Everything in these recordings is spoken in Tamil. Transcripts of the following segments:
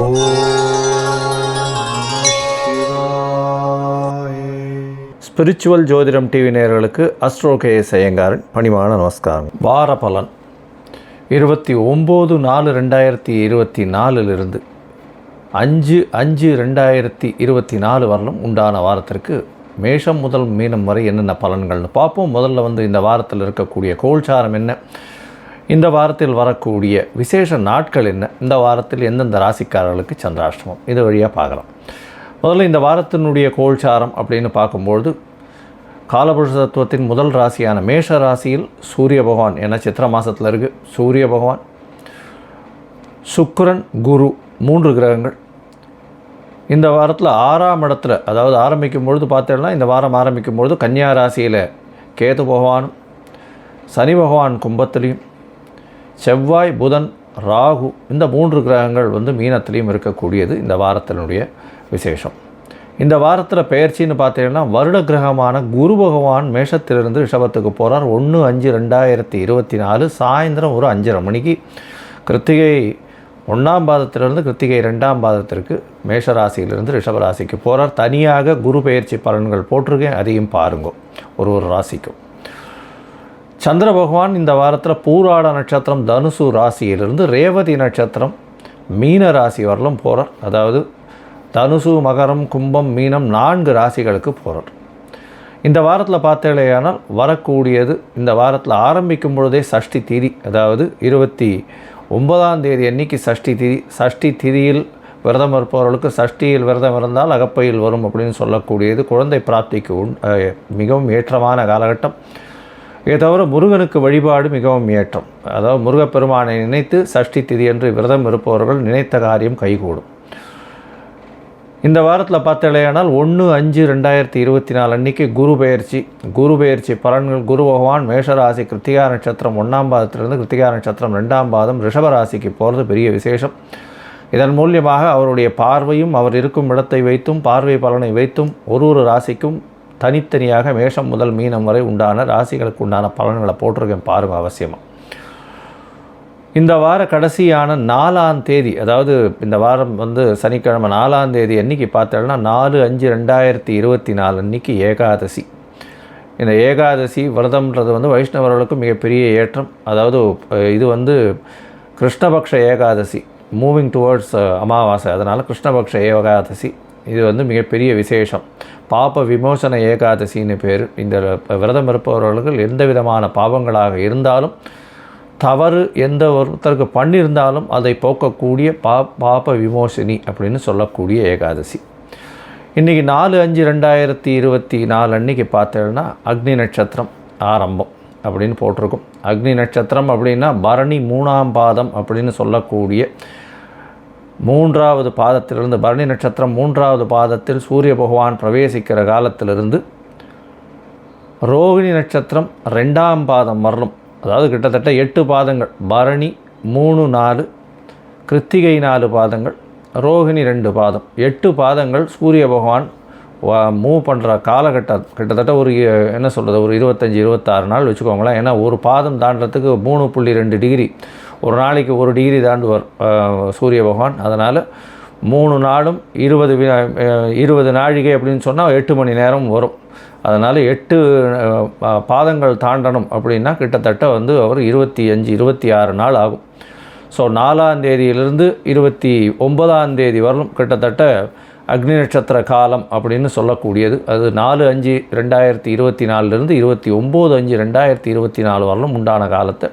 ஓம் சிவாய. ஸ்பிரிச்சுவல் ஜோதிடம் டிவி நேயர்களுக்கு அஸ்ட்ரோ கேஎஸ் ஐயங்காரின் பணிவான நமஸ்காரம். வார பலன் 29/4/2024 5/5/2024 வரலும் உண்டான வாரத்திற்கு மேஷம் முதல் மீனம் வரை என்னென்ன பலன்கள்னு பார்ப்போம். முதல்ல இந்த வாரத்தில் இருக்கக்கூடிய கோல்சாரம் என்ன, இந்த வாரத்தில் வரக்கூடிய விசேஷ நாட்கள் என்ன, இந்த வாரத்தில் எந்தெந்த ராசிக்காரர்களுக்கு சந்திராஷ்டமம், இது வழியாக பார்க்கலாம். முதல்ல இந்த வாரத்தினுடைய கோல்சாரம் அப்படின்னு பார்க்கும்பொழுது காலபுருஷ தத்துவத்தின் முதல் ராசியான மேஷ ராசியில் சூரிய பகவான், ஏன்னா சித்திர மாதத்தில் இருக்குது, சூரிய பகவான், சுக்கிரன், குரு 3 கிரகங்கள் இந்த வாரத்தில் 6ஆம் இடத்துல, அதாவது ஆரம்பிக்கும் பொழுது பார்த்தோம்னா இந்த வாரம் ஆரம்பிக்கும் பொழுது கன்னியா ராசியில் கேது பகவானும், சனி பகவான் கும்பத்திலையும், செவ்வாய், புதன், ராகு இந்த 3 கிரகங்கள் மீனத்திலையும் இருக்கக்கூடியது இந்த வாரத்தினுடைய விசேஷம். இந்த வாரத்தில் பெயர்ச்சின்னு பார்த்தீங்கன்னா வருட கிரகமான குரு பகவான் மேஷத்திலிருந்து ரிஷபத்துக்கு போகிறார். 1/5/2024 சாயந்தரம் ஒரு 5:30 மணிக்கு கிருத்திகை 1ஆம் பாதத்திலிருந்து கிருத்திகை 2ஆம் பாதத்திற்கு மேஷ ராசியிலிருந்து ரிஷபராசிக்கு போகிறார். தனியாக குரு பெயர்ச்சி பலன்கள் போட்டிருக்கேன், அதையும் பாருங்க ஒரு ராசிக்கும். சந்திர பகவான் இந்த வாரத்தில் பூராட நட்சத்திரம் தனுசு ராசியிலிருந்து ரேவதி நட்சத்திரம் மீன ராசி வரலும் போகிறார். அதாவது தனுசு, மகரம், கும்பம், மீனம் 4 ராசிகளுக்கு போகிறார். இந்த வாரத்தில் பார்த்தேனால் வரக்கூடியது, இந்த வாரத்தில் ஆரம்பிக்கும் பொழுதே சஷ்டி திதி, அதாவது 29ஆம் தேதி அன்னைக்கு சஷ்டி திதி. சஷ்டி திதியில் விரதம் இருப்பவர்களுக்கு சஷ்டியில் விரதம் இருந்தால் அகப்பையில் வரும் அப்படின்னு சொல்லக்கூடியது குழந்தை பிராப்திக்கு மிகவும் ஏற்றமான காலகட்டம். இதை தவிர முருகனுக்கு வழிபாடு மிகவும் ஏற்றம். அதாவது முருகப்பெருமானை நினைத்து சஷ்டி திதி என்று விரதம் இருப்பவர்கள் நினைத்த காரியம் கைகூடும். இந்த வாரத்தில் பார்த்தலையானால் 1/5/2024 அன்றைக்கி குரு பெயர்ச்சி பலன்கள். குரு பகவான் மேஷராசி கிருத்திகா நட்சத்திரம் 1ஆம் பாதத்திலிருந்து கிருத்திகா நட்சத்திரம் 2ஆம் பாதம் ரிஷபராசிக்கு போகிறது பெரிய விசேஷம். இதன் மூலியமாக அவருடைய பார்வையும் அவர் இருக்கும் இடத்தை வைத்தும் பார்வை பலனை வைத்தும் ஒரு ராசிக்கும் தனித்தனியாக மேஷம் முதல் மீனம் வரை உண்டான ராசிகளுக்கு உண்டான பலன்களை போட்டிருக்கேன், பாருங்கள் அவசியமாக. இந்த வார கடைசியான 4ஆம் தேதி, அதாவது இந்த வாரம் சனிக்கிழமை 4ஆம் தேதி அன்றைக்கி பார்த்தோம்னா 4/5/2024 அன்றைக்கி ஏகாதசி. இந்த ஏகாதசி விரதம்ன்றது வைஷ்ணவர்களுக்கு மிகப்பெரிய ஏற்றம். அதாவது இது கிருஷ்ணபக்ஷ ஏகாதசி, மூவிங் டுவர்ட்ஸ் அமாவாசை, அதனால் கிருஷ்ணபக்ஷ ஏகாதசி இது மிகப்பெரிய விசேஷம். பாப விமோசன ஏகாதசின்னு பேர். இந்த விரதம் இருப்பவர்கள் எந்த விதமான பாவங்களாக இருந்தாலும், தவறு எந்த ஒருத்தருக்கு பண்ணியிருந்தாலும் அதை போக்கக்கூடிய பாப விமோசனி அப்படின்னு சொல்லக்கூடிய ஏகாதசி. இன்றைக்கி 4/5/2024 அன்றைக்கி பார்த்தோன்னா அக்னி நட்சத்திரம் ஆரம்பம் அப்படின்னு போட்டிருக்கும். அக்னி நட்சத்திரம் அப்படின்னா பரணி 3ஆம் பாதம் அப்படின்னு சொல்லக்கூடிய 3வது பாதத்திலிருந்து, பரணி நட்சத்திரம் 3வது பாதத்தில் சூரிய பகவான் பிரவேசிக்கிற காலத்திலிருந்து ரோகிணி நட்சத்திரம் 2ஆம் பாதம் வரலும், அதாவது கிட்டத்தட்ட 8 பாதங்கள். பரணி 3, 4, கிருத்திகை 4 பாதங்கள், ரோகிணி 2 பாதம், 8 பாதங்கள் சூரிய பகவான் மூவ் பண்ணுற காலகட்டம். கிட்டத்தட்ட ஒரு ஒரு 25-26 நாள் வச்சுக்கோங்களேன். ஏன்னா ஒரு பாதம் தாண்டறதுக்கு 3.2 டிகிரி, ஒரு நாளைக்கு 1 டிகிரி தாண்டுவார் சூரிய பகவான். அதனால் 3 நாளும் 20 நாழிகை அப்படின்னு சொன்னால் 8 மணி நேரம் வரும். அதனால் 8 பாதங்கள் தாண்டணும் அப்படின்னா கிட்டத்தட்ட அவர் 25-26 நாள் ஆகும். ஸோ 4ஆம் தேதியிலிருந்து 29ஆம் தேதி வரலும் கிட்டத்தட்ட அக்னி நட்சத்திர காலம் அப்படின்னு சொல்லக்கூடியது. அது 4/5/2024 29/5/2024 வரலும் உண்டான காலத்தை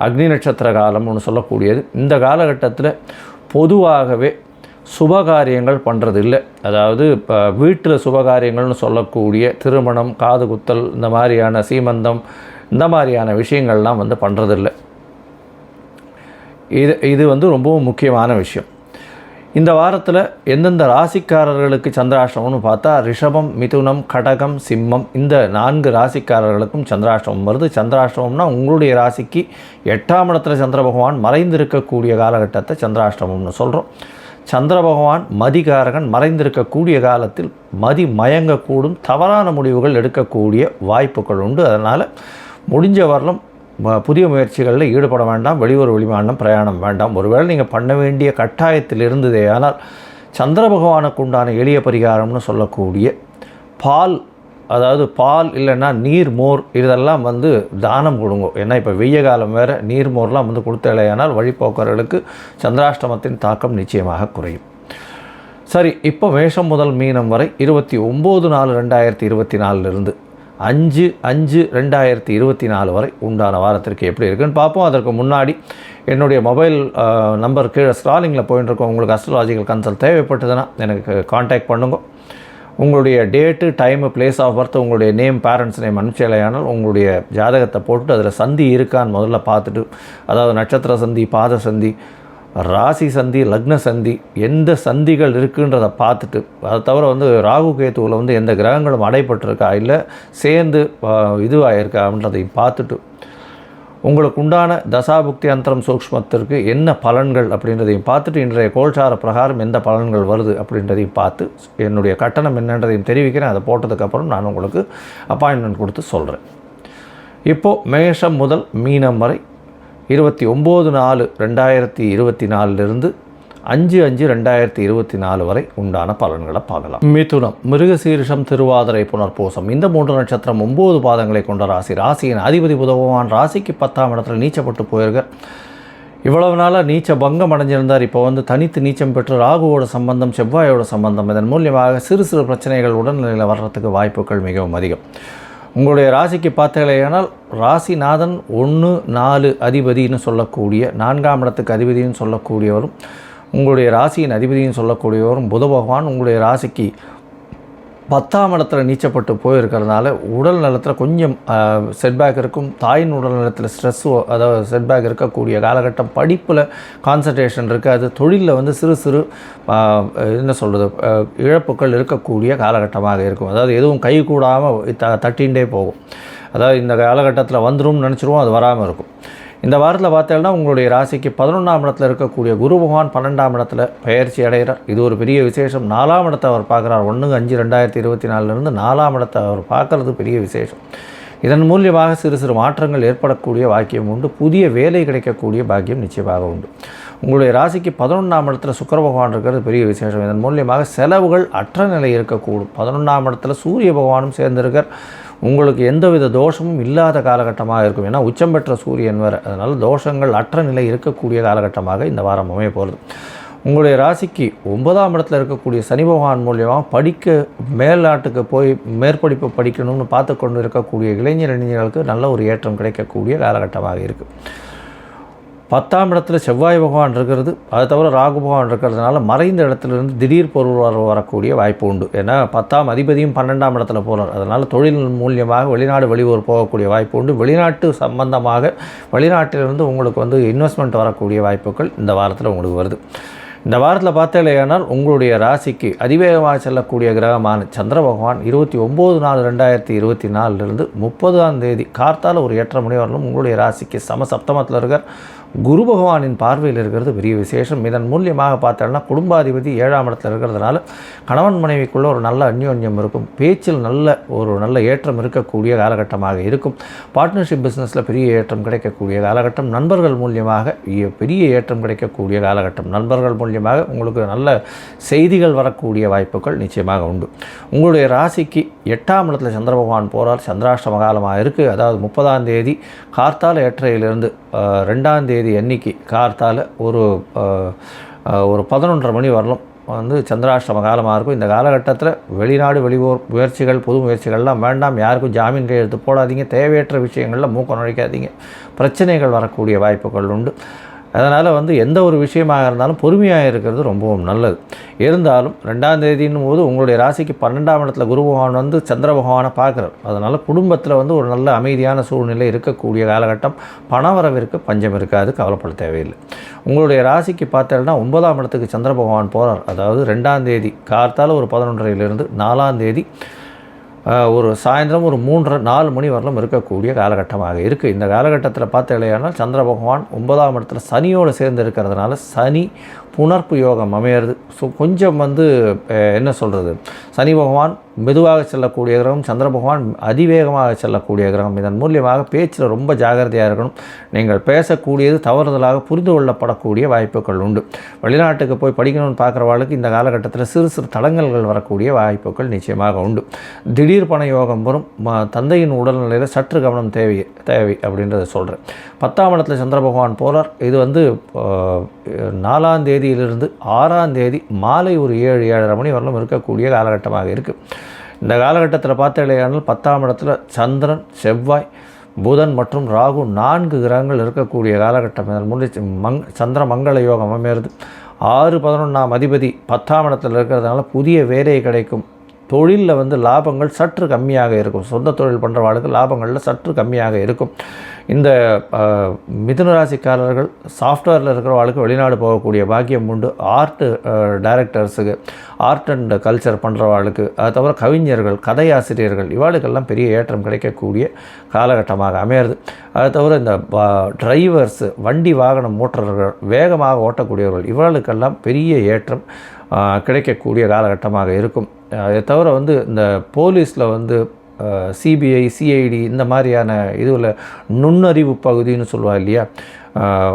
அக்னி நட்சத்திர காலம்னு சொல்லக்கூடியது. இந்த காலகட்டத்தில் பொதுவாகவே சுபகாரியங்கள் பண்ணுறது இல்லை. அதாவது இப்போ வீட்டில் சுபகாரியங்கள்னு சொல்லக்கூடிய திருமணம், காது குத்தல், இந்த மாதிரியான சீமந்தம், இந்த மாதிரியான விஷயங்கள்லாம் பண்ணுறதில்லை. இது ரொம்பவும் முக்கியமான விஷயம். இந்த வாரத்தில் எந்தெந்த ராசிக்காரர்களுக்கு சந்திராஷ்டமம்னு பார்த்தா ரிஷபம், மிதுனம், கடகம், சிம்மம் இந்த 4 ராசிக்காரர்களுக்கும் சந்திராஷ்டமம் வருது. சந்திராஷ்டமம்னா உங்களுடைய ராசிக்கு 8ஆம் இடத்துல சந்திர பகவான் மறைந்திருக்கக்கூடிய காலகட்டத்தை சந்திராஷ்டமம்னு சொல்கிறோம். சந்திர பகவான் மதிகாரகன், மறைந்திருக்கக்கூடிய காலத்தில் மதி மயங்கக்கூடும், தவறான முடிவுகள் எடுக்கக்கூடிய வாய்ப்புகள் உண்டு. அதனால் முடிஞ்ச வரலும் புதிய முயற்சிகளில் ஈடுபட வேண்டாம். வெளியூர் வெளிமாநிலம் பிரயாணம் வேண்டாம். ஒருவேளை நீங்கள் பண்ண வேண்டிய கட்டாயத்தில் இருந்ததே ஆனால் சந்திர பகவானுக்கு உண்டான எளிய பரிகாரம்னு சொல்லக்கூடிய பால், அதாவது பால் இல்லைன்னா நீர் மோர் இதெல்லாம் வந்து தானம் கொடுங்க. ஏன்னா இப்போ வெய்ய காலம் வேறு, நீர் மோர்லாம் வந்து கொடுத்தலையானால் வழிபோக்கர்களுக்கு சந்திராஷ்டமத்தின் தாக்கம் நிச்சயமாக குறையும். சரி, இப்போ மேஷம் முதல் மீனம் வரை 29/4/2024 5/5/2024 வரை உண்டான வாரத்திற்கு எப்படி இருக்குன்னு பார்ப்போம். அதற்கு முன்னாடி என்னுடைய மொபைல் நம்பர் கீழே ஸ்க்ராலிங்கில் போயிட்டு இருக்கோம். உங்களுக்கு அஸ்ட்ராலாஜிக்கல் கன்சல்ட் தேவைப்பட்டதுன்னா எனக்கு காண்டாக்ட் பண்ணுங்க. உங்களுடைய date, time, place of birth, உங்களுடைய நேம், பேரண்ட்ஸ் நேம் அனுப்பிச்சலையானால் உங்களுடைய ஜாதகத்தை போட்டுட்டு அதில் சந்தி இருக்கான்னு முதல்ல பார்த்துட்டு, அதாவது நட்சத்திர சந்தி, பாத சந்தி, ராசி சந்தி, லக்ன சந்தி, எந்த சந்திகள் இருக்குன்றதை பார்த்துட்டு, அதை தவிர வந்து ராகு கேத்துவில் வந்து எந்த கிரகங்களும் அடைப்பட்டிருக்கா இல்லை சேர்ந்து இதுவாகிருக்கா அப்படின்றதையும் பார்த்துட்டு, உங்களுக்கு உண்டான தசாபுக்தி அந்தரம் சூக்ஷ்மத்திற்கு என்ன பலன்கள் அப்படின்றதையும் பார்த்துட்டு, இன்றைய கோல்சார பிரகாரம் எந்த பலன்கள் வருது அப்படின்றதையும் பார்த்து என்னுடைய கட்டணம் என்னன்றதையும் தெரிவிக்கிறேன். அதை போட்டதுக்கப்புறம் நான் உங்களுக்கு அப்பாயின்மெண்ட் கொடுத்து சொல்கிறேன். இப்போது மேஷம் முதல் மீனம் வரை 29/4/2024 5/5/2024 வரை உண்டான பலன்களை பார்க்கலாம். மிதுனம், மிருகசீரிஷம், திருவாதிரை, புனர்பூசம் இந்த 3 நட்சத்திரம் 9 பாதங்களை கொண்ட ராசி. ராசியின் அதிபதி புத பகவான் ராசிக்கு 10ஆம் இடத்துல நீச்சப்பட்டு போயிருக்கார். இவ்வளவு நாளாக நீச்ச பங்கம் அடைஞ்சிருந்தார். இப்போ வந்து தனித்து நீச்சம் பெற்று ராகுவோட சம்பந்தம், செவ்வாயோட சம்பந்தம், இதன் மூலியமாக சிறு சிறு பிரச்சனைகள் உடல்நிலையில் வர்றதுக்கு வாய்ப்புகள் மிகவும் அதிகம். உங்களுடைய ராசிக்கு பார்த்தீங்களேனால் ராசிநாதன் 1, 4 அதிபதினு சொல்லக்கூடிய 4ஆம் இடத்துக்கு அதிபதினு சொல்லக்கூடியவரும், உங்களுடைய ராசியின் அதிபதினு சொல்லக்கூடியவரும் புத பகவான் உங்களுடைய ராசிக்கு 10ஆம் இடத்துல நீச்சப்பட்டு போயிருக்கிறதுனால உடல் நலத்தில் கொஞ்சம் செட்பேக் இருக்கும். தாயின் உடல் நலத்தில் ஸ்ட்ரெஸ்ஸோ, அதாவது செட்பேக் இருக்கக்கூடிய காலகட்டம். படிப்பில் கான்சன்ட்ரேஷன் இருக்காது. தொழிலில் வந்து சிறு சிறு என்ன சொல்கிறது இழப்புகள் இருக்கக்கூடிய காலகட்டமாக இருக்கும். அதாவது எதுவும் கை கூடாமல் தட்டிகிட்டே போகும். அதாவது இந்த காலகட்டத்தில் வந்துடும் நினச்சிருவோம், அது வராமல் இருக்கும். இந்த வாரத்தில் பார்த்தீங்கன்னா உங்களுடைய ராசிக்கு 11ஆம் இடத்துல இருக்கக்கூடிய குரு பகவான் 12ஆம் இடத்துல பெயர்ச்சி அடைகிறார். இது ஒரு பெரிய விசேஷம். 4ஆம் இடத்தை அவர் பார்க்குறார். 1/5/2024 4ஆம் இடத்தை அவர் பார்க்குறது பெரிய விசேஷம். இதன் மூலியமாக சிறு சிறு மாற்றங்கள் ஏற்படக்கூடிய பாக்கியம் உண்டு. புதிய வேலை கிடைக்கக்கூடிய பாக்கியம் நிச்சயமாக உண்டு. உங்களுடைய ராசிக்கு 11ஆம் இடத்துல சுக்கிர பகவான் இருக்கிறது பெரிய விசேஷம். இதன் மூலியமாக செலவுகள் அற்ற நிலை இருக்கக்கூடும். 11ஆம் இடத்துல சூரிய பகவானும் சேர்ந்திருக்கார். உங்களுக்கு எந்தவித தோஷமும் இல்லாத காலகட்டமாக இருக்கும். ஏன்னா உச்சம் பெற்ற சூரியன் வேறு. அதனால் தோஷங்கள் அற்ற நிலை இருக்கக்கூடிய காலகட்டமாக இந்த வாரம் அமைய போகிறது. உங்களுடைய ராசிக்கு 9ஆம் இடத்துல இருக்கக்கூடிய சனி பகவான் மூலியமாக படிக்க மேல்நாட்டுக்கு போய் மேற்படிப்பு படிக்கணும்னு பார்த்து கொண்டு இருக்கக்கூடிய இளைஞர்களுக்கு நல்ல ஒரு ஏற்றம் கிடைக்கக்கூடிய காலகட்டமாக இருக்குது. 10ஆம் இடத்துல செவ்வாய் பகவான் இருக்கிறது. அது தவிர ராகு பகவான் இருக்கிறதுனால மறைந்த இடத்துலேருந்து திடீர் பொருள் வரக்கூடிய வாய்ப்பு உண்டு. ஏன்னா 10ஆம் அதிபதியும் 12ஆம் இடத்துல போகிறார். அதனால் தொழில் மூலியமாக வெளிநாடு வெளியூர் போகக்கூடிய வாய்ப்பு உண்டு. வெளிநாட்டு சம்பந்தமாக வெளிநாட்டிலிருந்து உங்களுக்கு வந்து இன்வெஸ்ட்மெண்ட் வரக்கூடிய வாய்ப்புகள் இந்த வாரத்தில் உங்களுக்கு வருது. இந்த வாரத்தில் பார்த்தீங்களேனால் உங்களுடைய ராசிக்கு அதிவேகமாக செல்லக்கூடிய கிரகமான சந்திர பகவான் 29/4/2024 30ஆம் தேதி கார்த்தால ஒரு 8:30 மணி வரலும் உங்களுடைய ராசிக்கு சப்தமத்தில் இருக்கார். குரு பகவானின் பார்வையில் இருக்கிறது பெரிய விசேஷம். இதன் மூலியமாக பார்த்தோம்னா குடும்பாதிபதி 7ஆம் இடத்துல இருக்கிறதுனால கணவன் மனைவிக்குள்ள ஒரு நல்ல அந்யோன்யம் இருக்கும். பேச்சில் நல்ல ஏற்றம் இருக்கக்கூடிய காலகட்டமாக இருக்கும். பார்ட்னர்ஷிப் பிஸ்னஸில் பெரிய ஏற்றம் கிடைக்கக்கூடிய காலகட்டம். நண்பர்கள் மூலியமாக பெரிய ஏற்றம் கிடைக்கக்கூடிய காலகட்டம். நண்பர்கள் மூலியமாக உங்களுக்கு நல்ல செய்திகள் வரக்கூடிய வாய்ப்புகள் நிச்சயமாக உண்டு. உங்களுடைய ராசிக்கு 8ஆம் இடத்துல சந்திர பகவான் போகிறார். சந்திராஷ்டம காலமாக இருக்குது. அதாவது 30ஆம் தேதி கார்த்தால 8:30 2ஆம் தேதி அன்னைக்கு கார்த்தால ஒரு 11:30 மணி வரலும் வந்து சந்திராஷ்டம காலமாக இருக்கும். இந்த காலகட்டத்தில் வெளிநாடு வெளியூர் முயற்சிகள், புது முயற்சிகள்லாம் வேண்டாம். யாருக்கும் ஜாமீன் கையெழுத்து போடாதீங்க. தேவையற்ற விஷயங்களில் மூக்க நுழைக்காதீங்க. பிரச்சனைகள் வரக்கூடிய வாய்ப்புகள் உண்டு. அதனால் வந்து எந்த ஒரு விஷயமாக இருந்தாலும் பொறுமையாக இருக்கிறது ரொம்பவும் நல்லது. இருந்தாலும் 2ஆம் தேதியின் போது உங்களுடைய ராசிக்கு 12ஆம் இடத்துல குரு பகவான் வந்து சந்திர பகவானை பார்க்குறார். அதனால் குடும்பத்தில் வந்து ஒரு நல்ல அமைதியான சூழ்நிலை இருக்கக்கூடிய காலகட்டம். பணவரவிற்கு பஞ்சம் இருக்காது, கவலைப்பட தேவையில்லை. உங்களுடைய ராசிக்கு பார்த்தீங்கன்னா 9ஆம் இடத்துக்கு சந்திர பகவான் போகிறார். அதாவது 2ஆம் தேதி கார்த்தால ஒரு 11:30 4ஆம் தேதி ஒரு சாயந்தரம் ஒரு 3-4 மணி வரலும் இருக்கக்கூடிய காலகட்டமாக இருக்குது. இந்த காலகட்டத்தில் பார்த்தீங்கன்னா சந்திர பகவான் 9ஆம் இடத்துல சனியோடு சேர்ந்து இருக்கிறதுனால சனி புணர்ப்பு யோகம் அமையிறது. ஸோ கொஞ்சம் என்ன சொல்கிறது, சனி பகவான் மெதுவாக செல்லக்கூடிய கிரகம், சந்திர பகவான் அதிவேகமாக செல்லக்கூடிய கிரகம். இதன் மூலியமாக பேச்சில் ரொம்ப ஜாகிரதையாக இருக்கணும். நீங்கள் பேசக்கூடியது தவறுதலாக புரிந்து கொள்ளப்படக்கூடிய வாய்ப்புகள் உண்டு. வெளிநாட்டுக்கு போய் படிக்கணும்னு பார்க்குறவாளுக்கு இந்த காலகட்டத்தில் சிறு சிறு தடங்கல்கள் வரக்கூடிய வாய்ப்புகள் நிச்சயமாக உண்டு. திடீர் பண யோகம் வரும். தந்தையின் உடல்நிலையில் சற்று கவனம் தேவை அப்படின்றத சொல்கிறேன். 10ஆம் இடத்துல சந்திர பகவான் போகிறார். இது 4ஆம் தேதியிலிருந்து 6ஆம் தேதி மாலை ஒரு 7-7:30 மணி வரலும் இருக்கக்கூடிய காலகட்டமாக இருக்குது. இந்த காலகட்டத்தில் பார்த்தாலேயானால் 10ஆம் இடத்துல சந்திரன், செவ்வாய், புதன் மற்றும் ராகு 4 கிரகங்கள் இருக்கக்கூடிய காலகட்டம். இதன் மூலம் சந்திர மங்கள யோகம் அமையிறது. 6-11ஆம் அதிபதி 10ஆம் இடத்துல இருக்கிறதுனால புதிய வேலை கிடைக்கும். தொழிலில் லாபங்கள் சற்று கம்மியாக இருக்கும். சொந்த தொழில் பண்ணுறவாளுக்கு லாபங்களில் சற்று கம்மியாக இருக்கும். இந்த மிதுன ராசிக்காரர்கள் சாஃப்ட்வேரில் இருக்கிறவாளுக்கு வெளிநாடு போகக்கூடிய பாக்கியம் உண்டு. ஆர்ட் டைரக்டர்ஸுக்கு, ஆர்ட் அண்ட் கல்ச்சர் பண்ணுறவாளுக்கு, அது தவிர கவிஞர்கள், கதையாசிரியர்கள் இவாளுக்கெல்லாம் பெரிய ஏற்றம் கிடைக்கக்கூடிய காலகட்டமாக அமையிறது. அது தவிர இந்த டிரைவர்ஸு, வண்டி வாகனம் ஓட்டுறவர்கள், வேகமாக ஓட்டக்கூடியவர்கள் இவர்களுக்கெல்லாம் பெரிய ஏற்றம் கிடைக்கக்கூடிய காலகட்டமாக இருக்கும். அதை தவிர இந்த போலீஸில் சிபிஐ, சிஐடி இந்த மாதிரியான இதில் நுண்ணறிவு பகுதின்னு சொல்லுவா இல்லையா,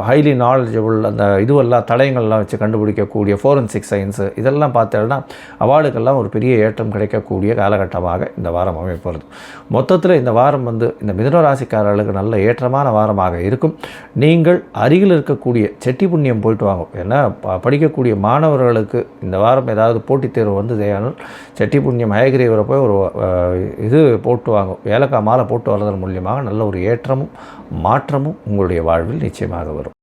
ஹைலி நாலேஜபிள் அந்த இதுவெல்லாம் தடயங்கள்லாம் வச்சு கண்டுபிடிக்கக்கூடிய ஃபோரன்சிக் சயின்ஸு இதெல்லாம் பார்த்தோன்னா அவார்டுக்கெல்லாம் ஒரு பெரிய ஏற்றம் கிடைக்கக்கூடிய காலகட்டமாக இந்த வாரம் அமைப்பது. மொத்தத்தில் இந்த வாரம் இந்த மிதுன ராசிக்காரர்களுக்கு நல்ல ஏற்றமான வாரமாக இருக்கும். நீங்கள் அருகில் இருக்கக்கூடிய செட்டி புண்ணியம் போயிட்டு வாங்க. ஏன்னா படிக்கக்கூடிய மாணவர்களுக்கு இந்த வாரம் ஏதாவது போட்டித் தேர்வு தேவையானால் செட்டி புண்ணியம் ஹயகிரீவரை போய் ஒரு இது போட்டு வாங்க. ஏலக்காய் மாலை போட்டு வர்றதன் மூலியமாக நல்ல ஒரு ஏற்றமும் மாற்றமும் உங்களுடைய வாழ்வில் நிச்சயமாக வரும்.